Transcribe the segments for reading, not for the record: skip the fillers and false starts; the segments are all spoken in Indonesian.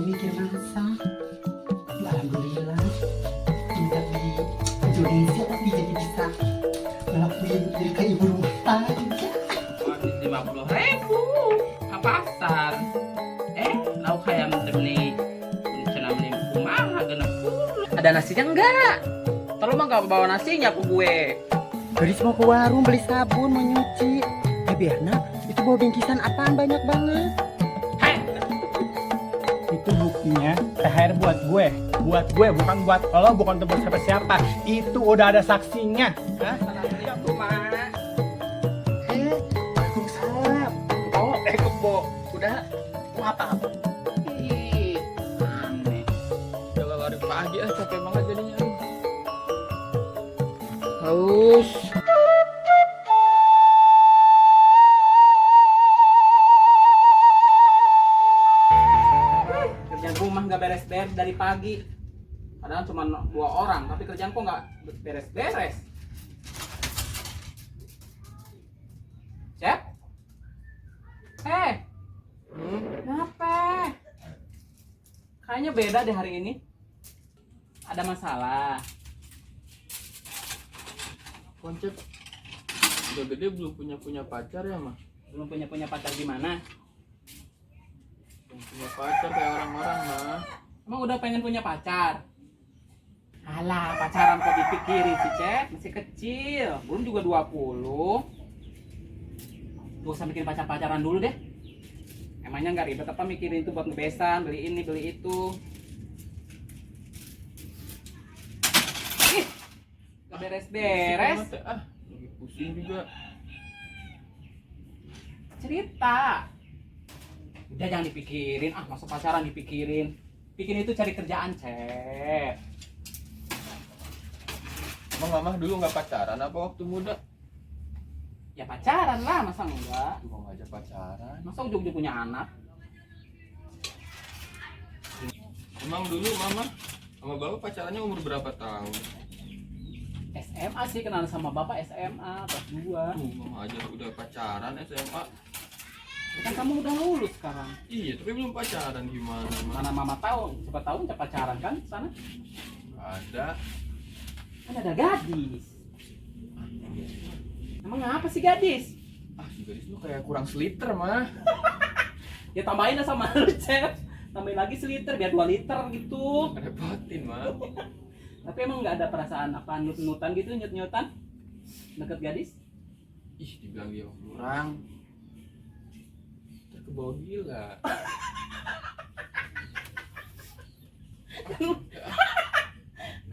mikir masak. Alhamdulillah tinggal di Indonesia tapi jadi bisa ngelakuin jadi kayak ibu rumah tangga. 50.000 ke pasar. Lauk ayam beli cenah beli kumaha genep puluh. Ada nasinya enggak? Terus mah enggak bawa nasinya ke gue. Gadis mau ke warung beli sabun mau nyuci. Biarna itu bawa bingkisan apaan banyak banget. Itu buktinya THR buat gue bukan buat lo, bukan untuk siapa-siapa. Itu udah ada saksinya. Hah? Waalaikumsalam. Oh, kebo. Udah. Mau apa? Ih, aneh. Udah lari pagi capek banget jadinya. Haus. Kerjaan rumah nggak beres-beres dari pagi. Padahal cuma 2 orang, tapi kerjaan kok nggak beres-beres. Cep? Kenapa? Kayaknya beda deh hari ini. Ada masalah. Konsep udah gede belum punya pacar ya mah? Belum punya pacar gimana? Belum punya pacar kayak orang-orang mah. Emang udah pengen punya pacar? Alah, pacaran kok dipikirin sih, Cep? Masih kecil, belum juga 20. Gak usah mikirin pacaran dulu deh. Emangnya nggak ribet apa mikirin itu buat ngebesan, beli ini, beli itu. Ih, gak beres-beres. Lagi pusing juga. Cerita. Udah jangan dipikirin, masa pacaran dipikirin. Bikin itu cari kerjaan, Cep. Emang mama dulu nggak pacaran apa waktu muda? Ya pacaran lah, masa enggak? Dulu ngajak pacaran. Masa ujung-ujung punya anak? Emang dulu mama sama bapak pacarannya umur berapa tahun? SMA sih, kenal sama bapak SMA kelas 2. Tuh mama aja udah pacaran SMA. Kan kamu udah lulus sekarang. Iya tapi belum pacaran gimana mama? Mana mama tahu, siapa tahu udah pacaran kan di sana? Nggak ada. Kan ada gadis. Emang apa sih gadis? Si gadis lu kayak kurang seliter mah. Ya tambahin lah sama lu, Cep. Tambahin lagi seliter biar 2 liter gitu. Repotin mah. Tapi emang nggak ada perasaan apa nut-nutan gitu, nyut-nyutan deket gadis? Ih dibilang dia kurang. Terkebawa gila.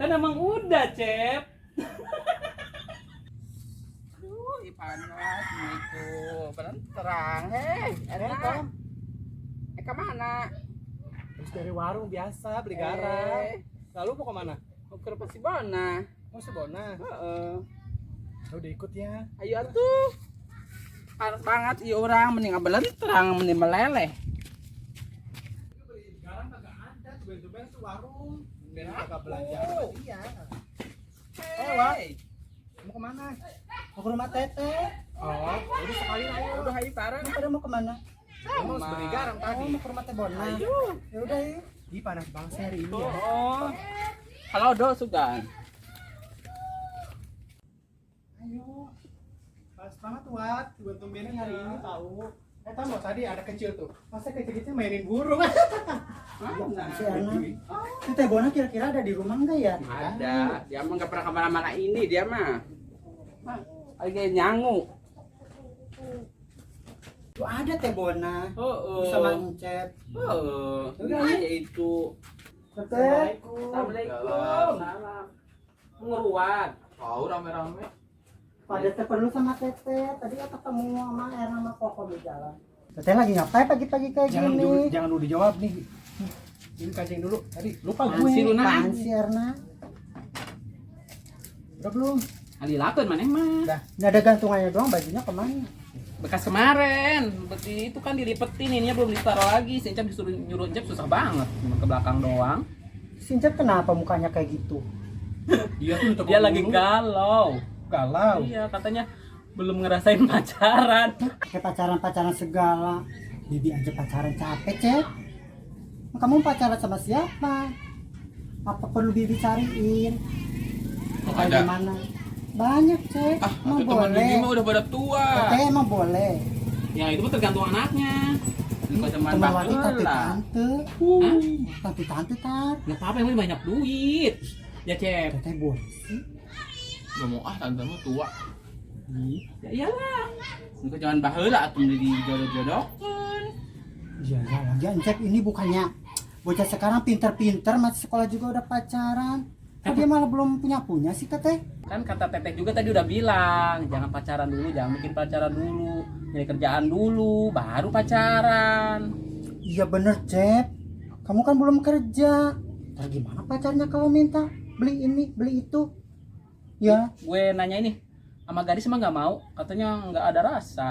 Kan emang udah, Cep. Panas gitu, bener terang, enak. Kemana? Terus dari warung biasa beli garam. Lalu mau kemana? Mau ke Pasibona. Mau Sebona. Udah ikut ya. Ayo tuh. Panas banget iya orang, mending bener terang, mending meleleh. Beli garam kagak ada, tuh tuh warung. Biar kagak belanja. Iya. Wah. Mau kemana? Mau ke rumah Teteh. Oh, udah sekali ayo. Udah ayo bareng. Ini pada mau kemana? Mau beli garam tadi. Mau ke rumah Teh Bona. Ya udah ya. Ih panas banget sih hari ini ya. Oh. Halo do Sugan. Ayo. Panas banget Wat, gue tumbenin hari ini tahu. Tahu nggak tadi ada kecil tuh. Masa kecil-kecil mainin burung. Si Ana. Si Teh Bona kira-kira ada di rumah enggak ya? Ada. Dia mah nggak pernah kemana-mana ini dia mah. Lagi nyangu. Tuh ada Teh Bona. Oh. Sama Encep. Oh. Udah, Nah, ya. itu. Teteh. Assalamualaikum. Ngeruat. Tahu rame-rame. Pada Teh perlu sama Teteh. Tadi ya ketemu sama Erna sama Koko di jalan. Teteh lagi ngapain pagi-pagi kayak gini? Jangan dulu dijawab nih. Ini kancing dulu. Tadi lupa gue. Ansi lu nah. Apaan sih Erna? Udah belum? Alilakeun maneh mah. Dah, ini ada gantungannya doang, bajunya kemana? Bekas kemarin. Berarti itu kan dilipetin, ininya belum ditaruh lagi. Si Encep disuruh nyuruh Encep susah banget. Cuma ke belakang doang. Si Encep kenapa mukanya kayak gitu? Dia lagi galau. galau. Iya, katanya belum ngerasain pacaran. Pakai pacaran-pacaran segala. Bibi aja pacaran capek, Cep. Kamu pacaran sama siapa? Apa perlu Bibi cariin? Atau Ada. gimana? Banyak, Cek. Ah, Emang itu teman boleh. Bibi mah udah pada tua. Teteh emang boleh. Ya itu mah tergantung anaknya. Kok cuman Teman lagi baheula. tante tar. Nggak apa-apa, yang penting banyak duit. Ya Cep. Teteh boleh sih. Gak mau tantemu tua. Ya iyalah. Kok cuman baheula atuh di jodoh-jodohkeun. Iya, lagian Cek ini bukannya bocah sekarang pinter-pinter masih sekolah juga udah pacaran. Kok dia malah belum punya sih Teteh? Kan kata Teteh juga tadi udah bilang, jangan pacaran dulu, jangan bikin pacaran dulu, nyari kerjaan dulu, baru pacaran. Iya bener Cep. Kamu kan belum kerja. Ntar gimana pacarnya kalau minta beli ini, beli itu? Ya, Gue nanya ini, sama gadis mah nggak mau, katanya nggak ada rasa.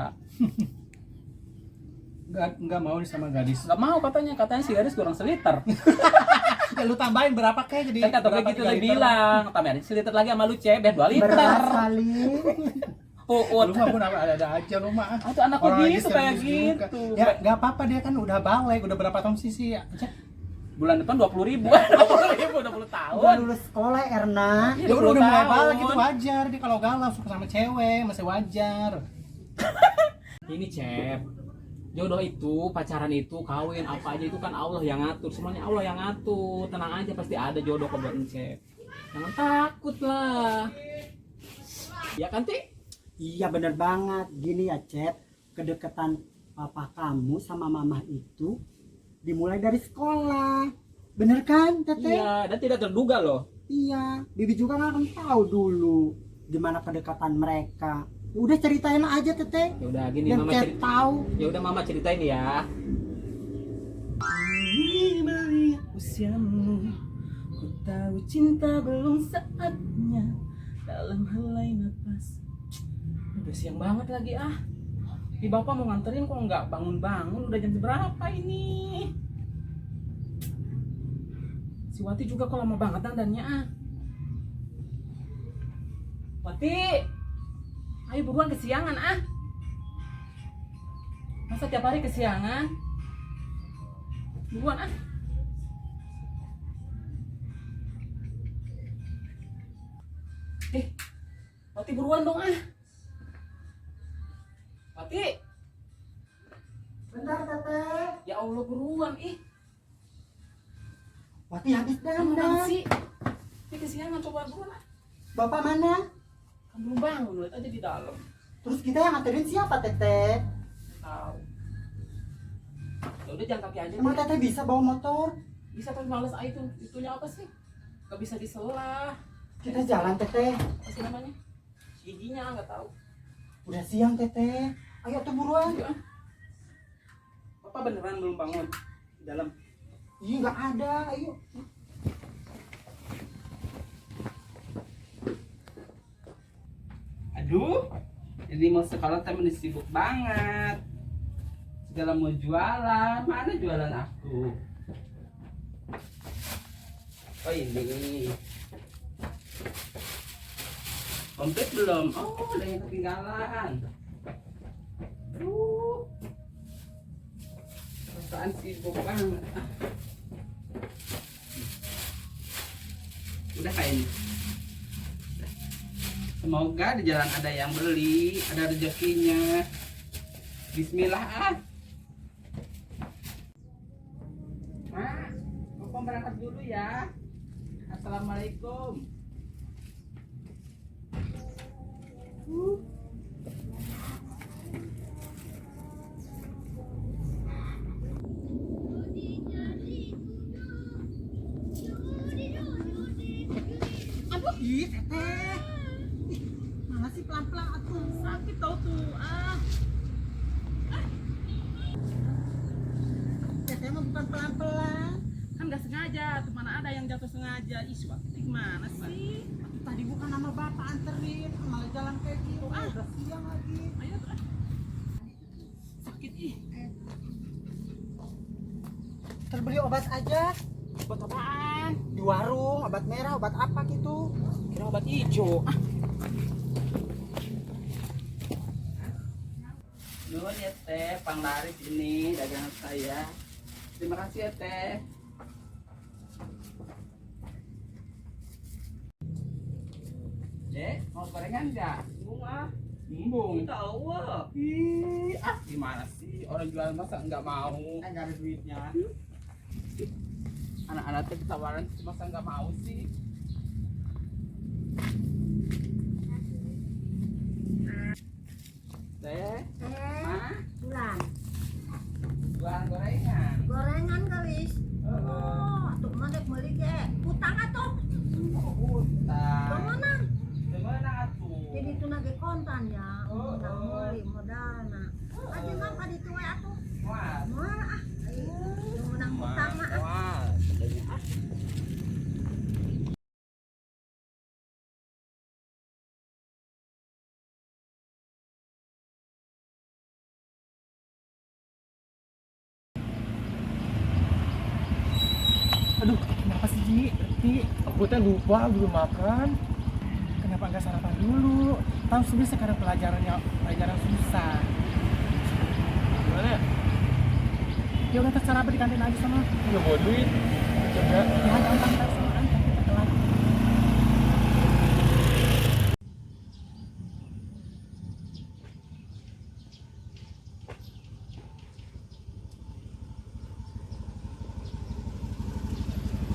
Nggak mau nih sama gadis. Nggak mau katanya si gadis kurang seliter. Ya lu tambahin berapa kayak jadi Kan kata gue berapa, gitu 3 dia liter? bilang, tambahin seliter lagi sama lu Cep, biar 2 liter. beras kali. Uut. Lu mah pun ada aja lu mah. Itu anak kok Orang lagi gitu kayak serius juga. gitu. Ya nggak apa-apa, dia kan udah balik, udah berapa tahun sih ya. Bulan depan 20.000. 20.000 udah 10 tahun. Udah lulus sekolah Erna. Ya udah mulai 20 balik tahun. itu wajar, dia kalau galau suka sama cewek masih wajar. Ini Cep, jodoh itu, pacaran itu, kawin apa aja itu kan Allah yang ngatur, semuanya Allah yang ngatur. Tenang aja, pasti ada jodoh kok buat Cep. Jangan takut lah. Ya kan Ti? Iya bener banget. Gini ya Cep, kedekatan papa kamu sama mama itu dimulai dari sekolah. Bener kan Teteh? Iya, dan tidak terduga loh. Iya, Bibi juga nggak akan tahu dulu gimana kedekatan mereka. Udah ceritain aja Teteh. Ya udah gini Biar Mama Cep cerita. tahu. Ya udah Mama ceritain ya. Ini melihat usiamu, ku tahu cinta belum saatnya dalam helai nafas. Udah siang banget lagi ah. Di bapak mau nganterin kok nggak bangun-bangun, udah jam berapa ini? Si Wati juga kok lama banget dandannya ah. Wati, ayo buruan kesiangan ah. Masa tiap hari kesiangan? Buruan ah. Wati buruan dong ah. Wati, Bentar Teteh. ya Allah buruan ih. Wati habis Kamu dandan. sih? Ini kesiangan coba buruan ah. Bapak mana? Kamu belum bangun, lihat aja di dalam. Terus kita yang nganterin siapa Teteh? Tahu. Ya udah jalan kaki aja. Emang deh. Teteh bisa bawa motor? Bisa tapi males ah itu. Itunya apa sih? Gak bisa diselah. Kita jalan Teteh. Apa sih namanya? Giginya nggak tahu. Udah siang Teteh. Ayo tuh buruan. Ayo, ah. Papa beneran belum bangun di dalam. Iya nggak ada. Ayo. Aduh, jadi mau sekolah tapi sibuk banget. Segala mau jualan, mana jualan aku? Oh ini. Komplit belum? Oh, ada yang ketinggalan. Perasaan sibuk banget. Udah kayak ini. Semoga di jalan ada yang beli, ada rezekinya. Bismillah ah. Bapak berangkat dulu ya. Assalamualaikum. Ih Teteh. Ih, mana sih pelan-pelan atuh. Sakit tau tuh. Teteh mah bukan pelan-pelan. Kan nggak sengaja, tuh mana ada yang jatuh sengaja. Ih, Wati gimana sih? Tadi bukan nama bapak anterin, malah jalan kayak gitu. Udah siang lagi. Ayo tuh. Sakit ih. Terbeli obat aja Buat apaan? di warung, obat merah, obat apa gitu. Kira obat hijau. Nuhun ya teh, panglaris ini dagangan saya. Terima kasih ya teh. Dek, mau gorengan nggak? Bunga. Embung. Tahu. Ih, gimana sih orang jual masa nggak mau? Nggak ada duitnya. Anak-anak teh ketawaran masa nggak mau sih? Teh, Ma, Bulan jualan gorengan. gorengan gelis. Oh, atuh mah dek meuli ge. Utang atuh. Utang. Kemana? Kemana atuh? Jadi itu nage kontan ya. Modal meuli modalna. Aja mah ka ditu we atuh. Wah, Moal ah. Yang menang utang mah ah. wah. Aduh, kenapa sih Ji? Berhenti. Aku teh lupa belum makan. Kenapa nggak sarapan dulu? Tahu sendiri sekarang pelajaran susah. Gimana ya? Ya udah sarapan di kantin aja sama. Nggak bawa duit. Coba. Ya gampang ntar sama antar kita telat.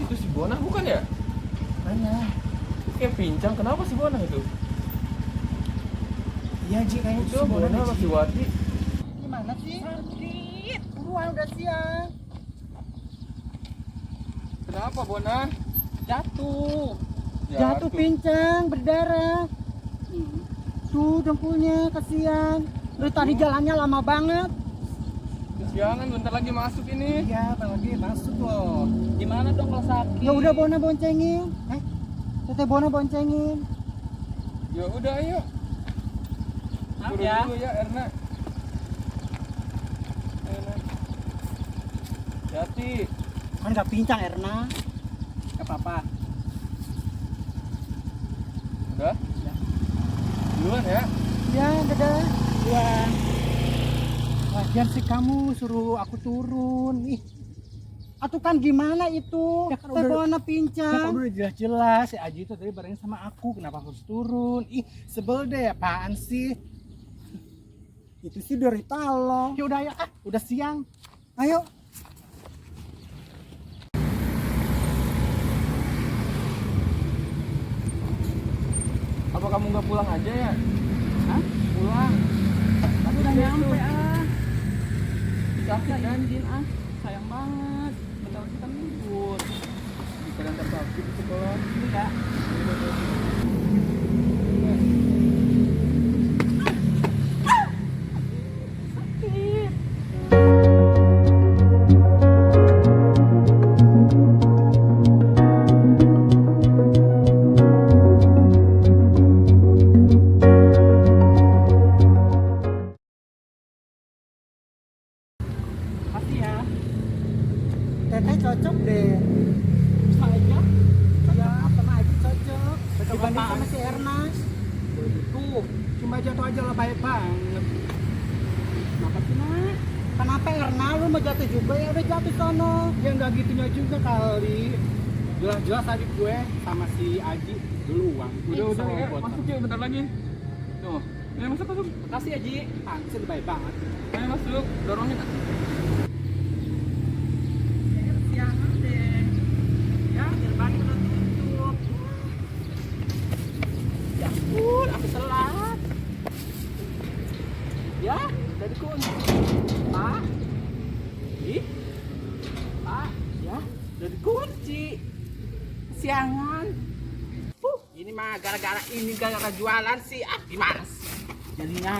Itu si Bona bukan ya? Mana? Kayak pincang. Kenapa si Bona itu? Iya Ji, kayaknya Itu Bona sama si Wati. Gimana sih? Sakit. Buruan udah siang. Kenapa Bona? Jatuh. Jatuh pincang, berdarah. Tuh dengkulnya kasihan. Dari tadi jalannya lama banget. Kesiangan bentar lagi masuk ini. Iya, bang lagi masuk loh. Gimana dong kalau sakit? Ya udah Bona boncengin. Teteh Bona boncengin. Ya udah ayo. Maaf Turun ya. dulu ya Erna. Erna. Hati. Kan nggak pincang Erna. Gak apa-apa. Udah? Duluan ya. Ya, dadah. Duluan. Wajar sih kamu suruh aku turun. Ih. Atuh kan gimana itu? Ya kan Teh udah- Bona Ya, pincang. kan udah jelas-jelas si Aji itu tadi bareng sama aku, kenapa harus turun? Ih, sebel deh, apaan sih? Itu sih derita lo. Ya udah ya, udah siang. Ayo. Apa kamu nggak pulang aja ya? Hah? Pulang. Tapi udah nyampe Sakit kan? janjiin sayang banget. Bentar kita ngebut. Kita antar sakit di sekolah. Ini ya. Makasih ya. Teteh cocok deh. Saya Ya, sama aja cocok. Cocok Dibanding apaan? sama si Ernas. tuh. Cuma jatuh aja lah baik banget. Kenapa sih, Nak? Kenapa Erna lu mau jatuh juga ya udah jatuh sono. Ya nggak gitunya juga kali. Jelas-jelas tadi gue sama si Aji duluan. Udah ya, masuk ya bentar lagi. Tuh, ayo masuk. Makasih Aji. Pansin baik banget. Ayo masuk, dorongin. Siangan deh. Ya, gerbang udah tutup. Ya ampun, aku telat. Ya, udah dikunci. Pak. Ih. Pak, ya, udah dikunci. Siangan. Ini mah gara-gara jualan sih. Gimana sih? Jadinya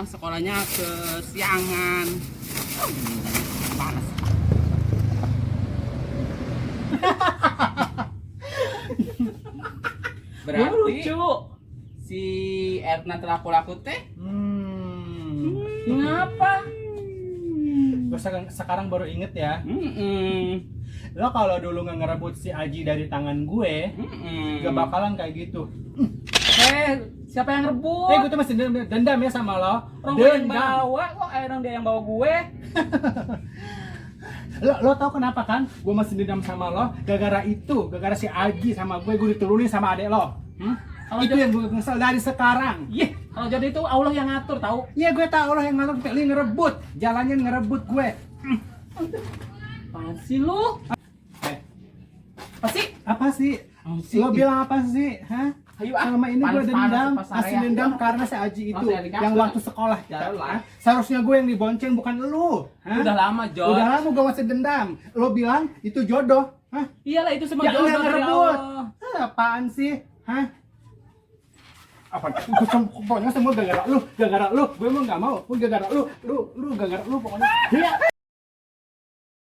sekolahnya kesiangan. Gimana sih? Berarti lucu. Si Erna telah laku teh. Ngapa? Gue sekarang baru inget ya. Lo kalau dulu nggak ngerebut si Aji dari tangan gue, gak bakalan kayak gitu. Siapa yang rebut? Gue tuh masih dendam ya sama lo. Orang gue yang bawa, kok orang dia yang bawa gue? Lo tau kenapa kan? Gue masih dendam sama lo. Gara-gara si Aji sama gue diturunin sama adek lo. Kalau Itu yang gue kesel dari sekarang. Iya, kalau jadi itu Allah yang ngatur tahu. Iya gue tahu lo yang ngatur, tapi lo ngerebut. Jalannya ngerebut gue. Apaan sih lu? Apa sih? Apa sih? Lo bilang apa sih? Hah? Ayo ah. Selama ini gue Panas-panas dendam, di pasar masih ya. dendam karena si Aji itu Masih ada di yang kasur. waktu sekolah. Jalan lah. Hah? Seharusnya gue yang dibonceng bukan lu. Hah? Udah lama, Jod. Udah lama gue masih dendam. Lo bilang itu jodoh. Hah? Iyalah itu semua Ya jodoh yang dari ngerebut. Allah. Apaan sih? Hah? Apa? Pokoknya semua gara-gara lu. Gue emang gak mau. Gara-gara lu. Lu gara-gara lu pokoknya.